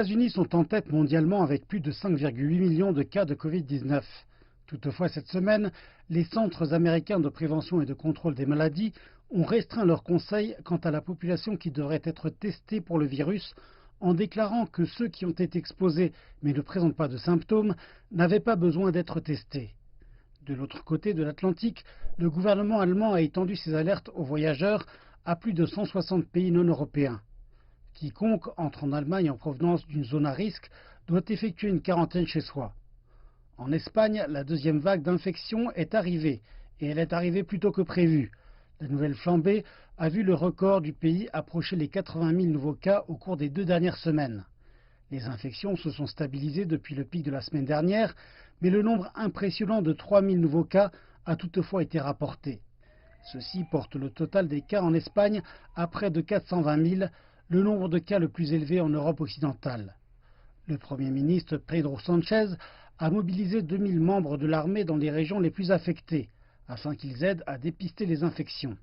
Les États-Unis sont en tête mondialement avec plus de 5,8 millions de cas de Covid-19. Toutefois, cette semaine, les centres américains de prévention et de contrôle des maladies ont restreint leurs conseils quant à la population qui devrait être testée pour le virus, en déclarant que ceux qui ont été exposés mais ne présentent pas de symptômes n'avaient pas besoin d'être testés. De l'autre côté de l'Atlantique, le gouvernement allemand a étendu ses alertes aux voyageurs à plus de 160 pays non européens. Quiconque entre en Allemagne en provenance d'une zone à risque doit effectuer une quarantaine chez soi. En Espagne, la deuxième vague d'infection est arrivée, et elle est arrivée plus tôt que prévu. La nouvelle flambée a vu le record du pays approcher les 80 000 nouveaux cas au cours des 2 dernières semaines. Les infections se sont stabilisées depuis le pic de la semaine dernière, mais le nombre impressionnant de 3 000 nouveaux cas a toutefois été rapporté. Ceci porte le total des cas en Espagne à près de 420 000, le nombre de cas le plus élevé en Europe occidentale. Le Premier ministre Pedro Sánchez a mobilisé 2 000 membres de l'armée dans les régions les plus affectées, afin qu'ils aident à dépister les infections.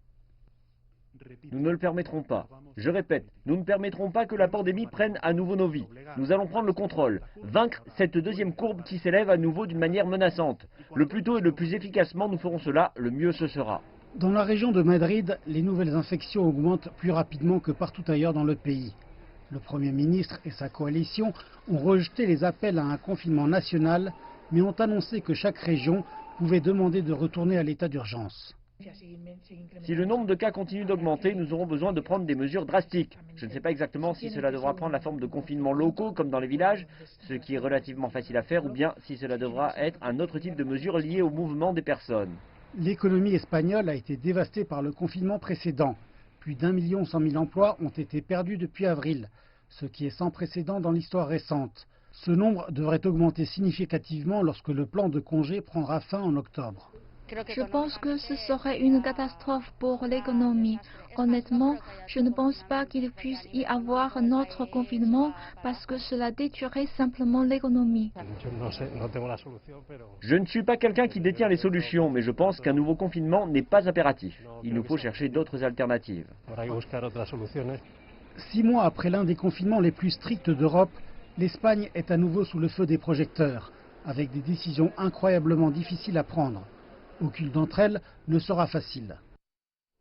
Nous ne le permettrons pas. Je répète, nous ne permettrons pas que la pandémie prenne à nouveau nos vies. Nous allons prendre le contrôle, vaincre cette deuxième courbe qui s'élève à nouveau d'une manière menaçante. Le plus tôt et le plus efficacement nous ferons cela, le mieux ce sera. Dans la région de Madrid, les nouvelles infections augmentent plus rapidement que partout ailleurs dans le pays. Le Premier ministre et sa coalition ont rejeté les appels à un confinement national, mais ont annoncé que chaque région pouvait demander de retourner à l'état d'urgence. Si le nombre de cas continue d'augmenter, nous aurons besoin de prendre des mesures drastiques. Je ne sais pas exactement si cela devra prendre la forme de confinements locaux comme dans les villages, ce qui est relativement facile à faire, ou bien si cela devra être un autre type de mesures liées au mouvement des personnes. L'économie espagnole a été dévastée par le confinement précédent. Plus d'1 100 000 emplois ont été perdus depuis avril, ce qui est sans précédent dans l'histoire récente. Ce nombre devrait augmenter significativement lorsque le plan de congé prendra fin en octobre. Je pense que ce serait une catastrophe pour l'économie. Honnêtement, je ne pense pas qu'il puisse y avoir un autre confinement parce que cela détruirait simplement l'économie. Je ne suis pas quelqu'un qui détient les solutions, mais je pense qu'un nouveau confinement n'est pas impératif. Il nous faut chercher d'autres alternatives. 6 mois après l'un des confinements les plus stricts d'Europe, l'Espagne est à nouveau sous le feu des projecteurs, avec des décisions incroyablement difficiles à prendre. Aucune d'entre elles ne sera facile.